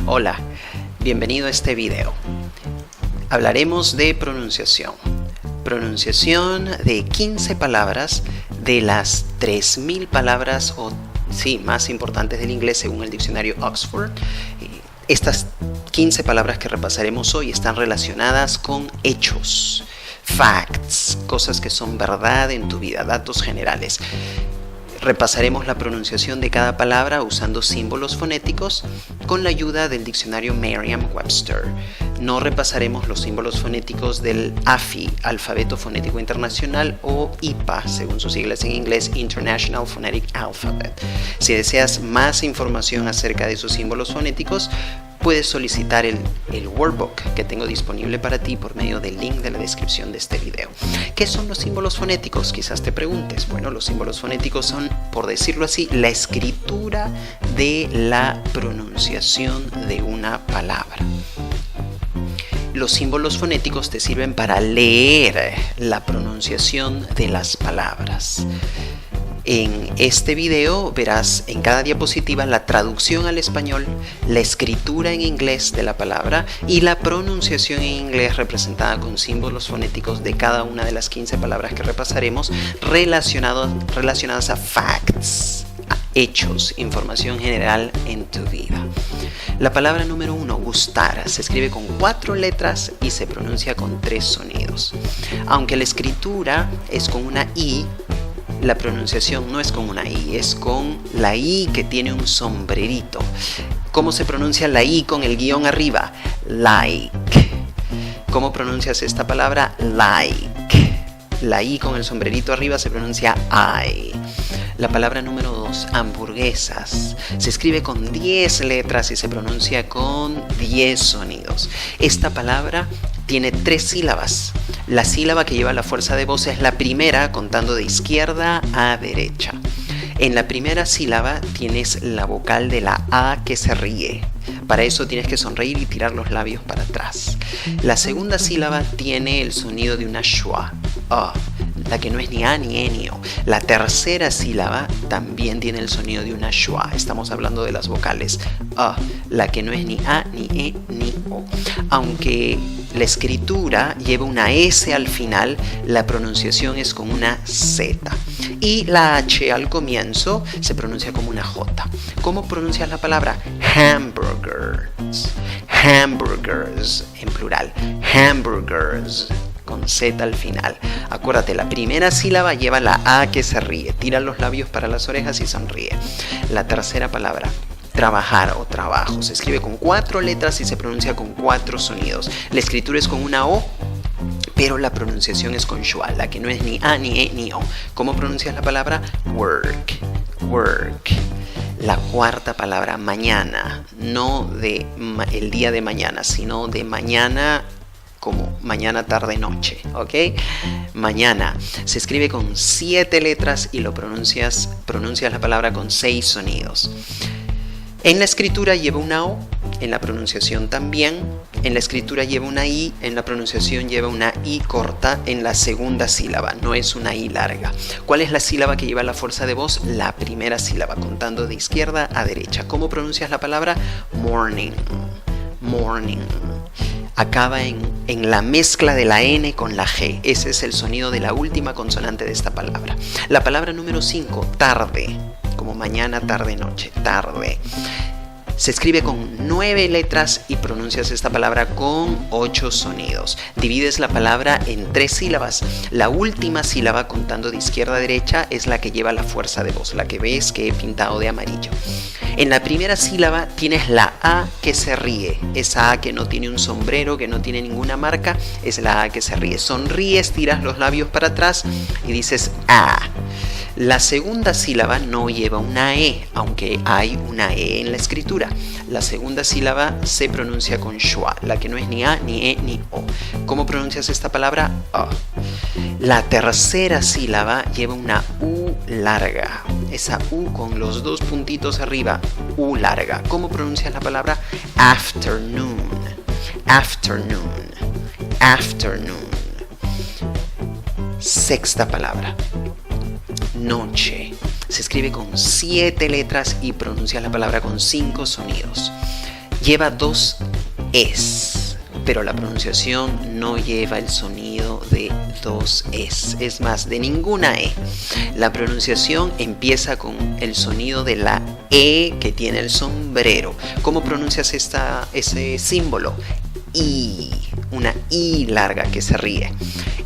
Hola, bienvenido a este video. Hablaremos de pronunciación. Pronunciación de 15 palabras de las 3000 palabras más importantes del inglés según el diccionario Oxford. Estas 15 palabras que repasaremos hoy están relacionadas con hechos, facts, cosas que son verdad en tu vida, datos generales. Repasaremos la pronunciación de cada palabra usando símbolos fonéticos con la ayuda del diccionario Merriam-Webster. No repasaremos los símbolos fonéticos del AFI, Alfabeto Fonético Internacional, o IPA, según sus siglas en inglés, International Phonetic Alphabet. Si deseas más información acerca de esos símbolos fonéticos, puedes solicitar el workbook que tengo disponible para ti por medio del link de la descripción de este video. ¿Qué son los símbolos fonéticos? Quizás te preguntes. Bueno, los símbolos fonéticos son, por decirlo así, la escritura de la pronunciación de una palabra. Los símbolos fonéticos te sirven para leer la pronunciación de las palabras. En este video verás en cada diapositiva la traducción al español, la escritura en inglés de la palabra y la pronunciación en inglés representada con símbolos fonéticos de cada una de las 15 palabras que repasaremos relacionadas a facts, a hechos, información general en tu vida. La palabra número 1, gustar, se escribe con 4 letras y se pronuncia con 3 sonidos. Aunque la escritura es con una I, la pronunciación no es con una I, es con la I que tiene un sombrerito. ¿Cómo se pronuncia la I con el guión arriba? Like. ¿Cómo pronuncias esta palabra? Like. La I con el sombrerito arriba se pronuncia I. La palabra número 2, hamburguesas, se escribe con 10 letras y se pronuncia con 10 sonidos. Esta palabra tiene 3 sílabas. La sílaba que lleva la fuerza de voz es la primera, contando de izquierda a derecha. En la primera sílaba tienes la vocal de la A que se ríe. Para eso tienes que sonreír y tirar los labios para atrás. La segunda sílaba tiene el sonido de una schwa, la que no es ni A ni E ni O. La tercera sílaba también tiene el sonido de una schwa. Estamos hablando de las vocales la que no es ni A ni E ni O. Aunque la escritura lleva una S al final, la pronunciación es con una Z. Y la H al comienzo se pronuncia como una J. ¿Cómo pronuncias la palabra? Hamburgers. Hamburgers en plural. Hamburgers con Z al final. Acuérdate, la primera sílaba lleva la A que se ríe. Tira los labios para las orejas y sonríe. La tercera palabra, trabajar o trabajo, se escribe con 4 letras y se pronuncia con 4 sonidos. La escritura es con una O, pero la pronunciación es con schwa, la que no es ni A, ni E, ni O. ¿Cómo pronuncias la palabra? Work. Work. La cuarta palabra, mañana, no de el día de mañana, sino de mañana como mañana, tarde, noche, ¿ok? Mañana se escribe con 7 letras y pronuncias la palabra con 6 sonidos. En la escritura lleva una O, en la pronunciación también. En la escritura lleva una I, en la pronunciación lleva una I corta en la segunda sílaba, no es una I larga. ¿Cuál es la sílaba que lleva la fuerza de voz? La primera sílaba, contando de izquierda a derecha. ¿Cómo pronuncias la palabra? Morning. Morning. Acaba en la mezcla de la N con la G. Ese es el sonido de la última consonante de esta palabra. La palabra número 5, tarde, como mañana, tarde, noche, tarde. Se escribe con 9 letras y pronuncias esta palabra con 8 sonidos. Divides la palabra en 3 sílabas. La última sílaba, contando de izquierda a derecha, es la que lleva la fuerza de voz, la que ves que he pintado de amarillo. En la primera sílaba tienes la A que se ríe. Esa A que no tiene un sombrero, que no tiene ninguna marca, es la A que se ríe. Sonríes, tiras los labios para atrás y dices A. La segunda sílaba no lleva una E, aunque hay una E en la escritura. La segunda sílaba se pronuncia con schwa, la que no es ni A, ni E, ni O. ¿Cómo pronuncias esta palabra? La tercera sílaba lleva una U larga. Esa U con los 2 puntitos arriba, U larga. ¿Cómo pronuncias la palabra? Afternoon. Afternoon. Afternoon. Sexta palabra, noche. Se escribe con 7 letras y pronuncia la palabra con 5 sonidos. Lleva dos es, pero la pronunciación no lleva el sonido de dos es más, de ninguna e. La pronunciación empieza con el sonido de la e que tiene el sombrero. ¿Cómo pronuncias ese símbolo? I, una i larga que se ríe.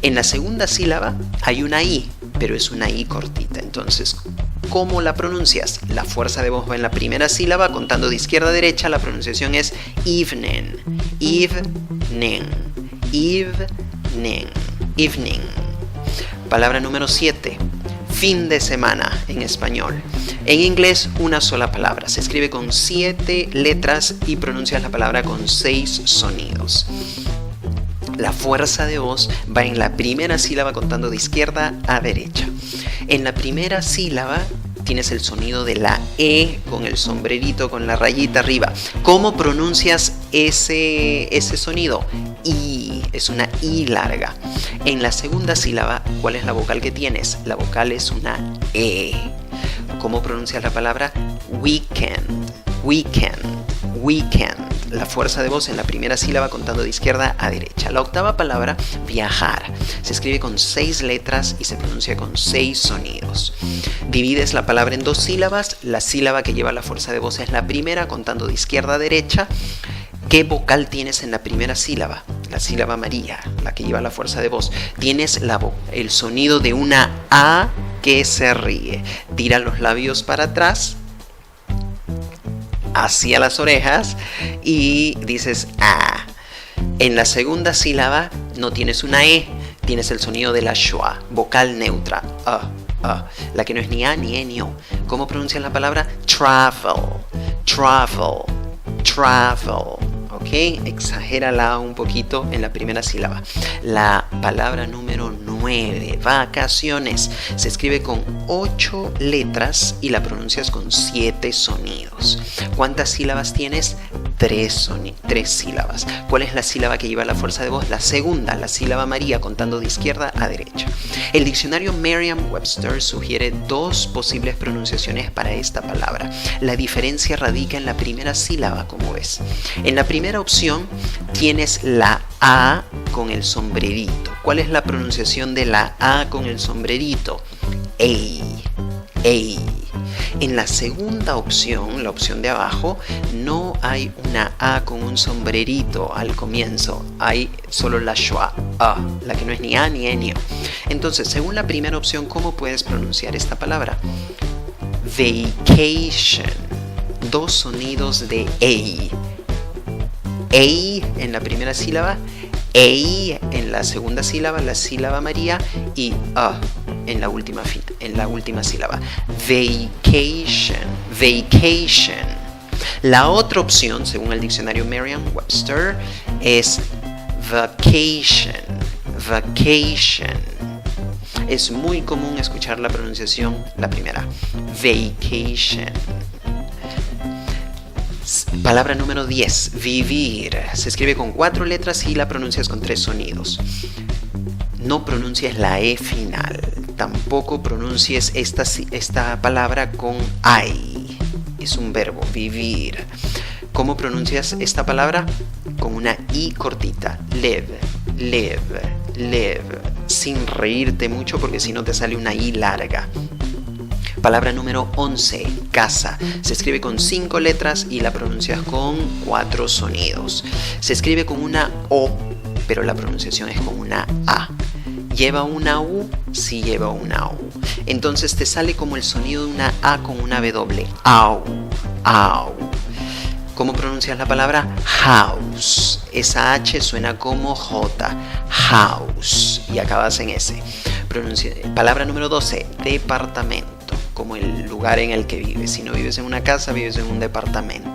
En la segunda sílaba hay una i, pero es una i cortita. Entonces, ¿cómo la pronuncias? La fuerza de voz va en la primera sílaba, contando de izquierda a derecha. La pronunciación es evening, evening, evening, evening. Palabra número 7. Fin de semana en español. En inglés, una sola palabra. Se escribe con 7 letras y pronuncias la palabra con 6 sonidos. La fuerza de voz va en la primera sílaba contando de izquierda a derecha. En la primera sílaba tienes el sonido de la E con el sombrerito, con la rayita arriba. ¿Cómo pronuncias ese sonido? I, es una I larga. En la segunda sílaba, ¿cuál es la vocal que tienes? La vocal es una E. ¿Cómo pronuncias la palabra? Weekend, weekend, weekend. La fuerza de voz en la primera sílaba contando de izquierda a derecha. La octava palabra, viajar. Se escribe con 6 letras y se pronuncia con 6 sonidos. Divides la palabra en 2 sílabas. La sílaba que lleva la fuerza de voz es la primera, contando de izquierda a derecha. ¿Qué vocal tienes en la primera sílaba? La sílaba amarilla, la que lleva la fuerza de voz. Tienes el sonido de una A que se ríe. Tira los labios para atrás, hacia las orejas, y dices A. En la segunda sílaba no tienes una E, tienes el sonido de la schwa, vocal neutra, la que no es ni A ni E ni O. ¿Cómo pronuncias la palabra? Travel, travel, travel. ¿Ok? Exagérala un poquito en la primera sílaba. La palabra número 9, vacaciones. Se escribe con 8 letras y la pronuncias con 7 sonidos. ¿Cuántas sílabas tienes? 3 sílabas. ¿Cuál es la sílaba que lleva la fuerza de voz? La segunda, la sílaba amarilla, contando de izquierda a derecha. El diccionario Merriam-Webster sugiere 2 posibles pronunciaciones para esta palabra. La diferencia radica en la primera sílaba, como ves. En la primera opción tienes la A con el sombrerito. ¿Cuál es la pronunciación de la A con el sombrerito? Ey, ey. En la segunda opción, la opción de abajo, no hay una A con un sombrerito al comienzo. Hay solo la schwa, A, la que no es ni A ni E ni O. Entonces, según la primera opción, ¿cómo puedes pronunciar esta palabra? Vacation. 2 sonidos de ey. Ey en la primera sílaba, ey en la segunda sílaba, la sílaba amarilla, y en la última sílaba. Vacation, vacation. La otra opción, según el diccionario Merriam-Webster, es vacation, vacation. Es muy común escuchar la pronunciación, la primera, vacation. Palabra número 10, vivir. Se escribe con 4 letras y la pronuncias con 3 sonidos. No pronuncies la E final. Tampoco pronuncies esta palabra con ay. Es un verbo, vivir. ¿Cómo pronuncias esta palabra? Con una I cortita. Live, live, live. Sin reírte mucho porque si no te sale una I larga. Palabra número 11, casa. Se escribe con 5 letras y la pronuncias con 4 sonidos. Se escribe con una O, pero la pronunciación es con una A. ¿Lleva una U? Sí lleva una U. Entonces te sale como el sonido de una A con una W. Au, au. ¿Cómo pronuncias la palabra? House. Esa H suena como J. House. Y acabas en S. Palabra número 12, departamento. Como el lugar en el que vives. Si no vives en una casa, vives en un departamento.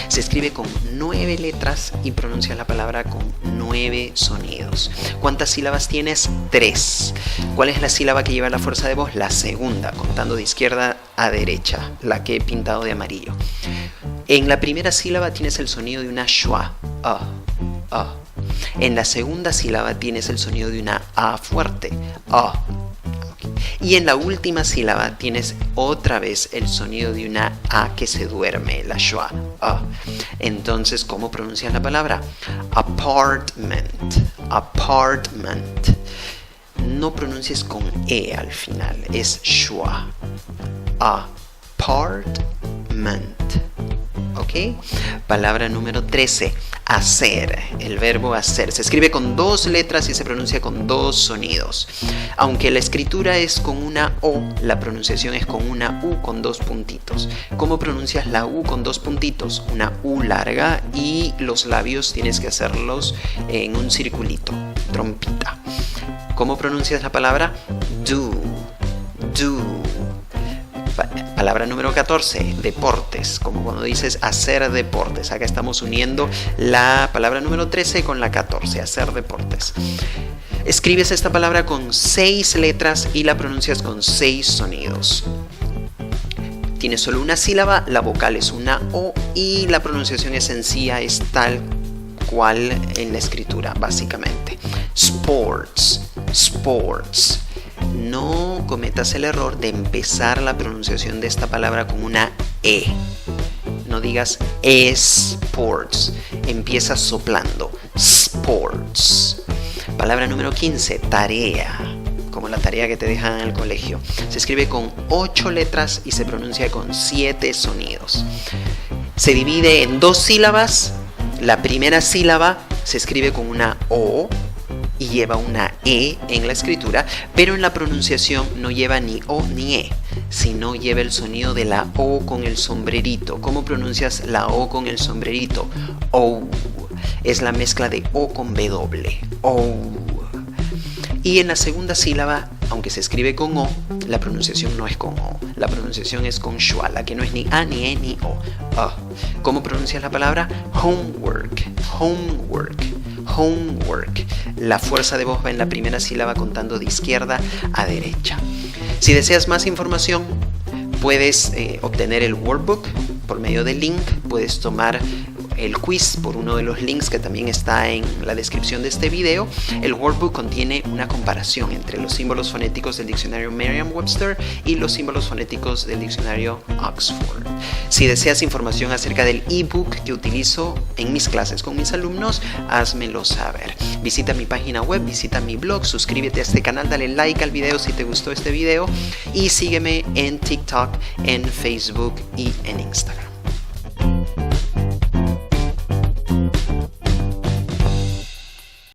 Se escribe con 9 letras y pronuncias la palabra con 9 sonidos. ¿Cuántas sílabas tienes? 3. ¿Cuál es la sílaba que lleva la fuerza de voz? La segunda, contando de izquierda a derecha, la que he pintado de amarillo. En la primera sílaba tienes el sonido de una schwa, En la segunda sílaba tienes el sonido de una A fuerte, Y en la última sílaba tienes otra vez el sonido de una A que se duerme, la schwa. Entonces, ¿cómo pronuncias la palabra? Apartment. Apartment. No pronuncies con E al final, es schwa. Apartment. ¿Ok? Palabra número 13. Hacer. El verbo hacer. Se escribe con 2 letras y se pronuncia con 2 sonidos. Aunque la escritura es con una O, la pronunciación es con una U con 2 puntitos. ¿Cómo pronuncias la U con 2 puntitos? Una U larga y los labios tienes que hacerlos en un circulito, trompita. ¿Cómo pronuncias la palabra? Do. Do. Palabra número 14, deportes, como cuando dices hacer deportes. Acá estamos uniendo la palabra número 13 con la 14, hacer deportes. Escribes esta palabra con 6 letras y la pronuncias con 6 sonidos. Tiene solo una sílaba, la vocal es una O y la pronunciación es sencilla, es tal cual en la escritura, básicamente. Sports, sports. No cometas el error de empezar la pronunciación de esta palabra con una E. No digas sports. Empieza soplando. Sports. Palabra número 15. Tarea. Como la tarea que te dejan en el colegio. Se escribe con 8 letras y se pronuncia con 7 sonidos. Se divide en 2 sílabas. La primera sílaba se escribe con una O y lleva una E en la escritura, pero en la pronunciación no lleva ni O ni E, sino lleva el sonido de la O con el sombrerito. ¿Cómo pronuncias la O con el sombrerito? O. Es la mezcla de O con W. O. Y en la segunda sílaba, aunque se escribe con O, la pronunciación no es con O. La pronunciación es con schwa, la que no es ni A, ni E, ni O. ¿Cómo pronuncias la palabra? Homework. Homework. Homework. La fuerza de voz va en la primera sílaba contando de izquierda a derecha. Si deseas más información, puedes obtener el workbook por medio del link. Puedes tomar el quiz por uno de los links que también está en la descripción de este video. El workbook contiene una comparación entre los símbolos fonéticos del diccionario Merriam-Webster y los símbolos fonéticos del diccionario Oxford. Si deseas información acerca del ebook que utilizo en mis clases con mis alumnos, házmelo saber. Visita mi página web, visita mi blog, suscríbete a este canal, dale like al video si te gustó este video y sígueme en TikTok, en Facebook y en Instagram.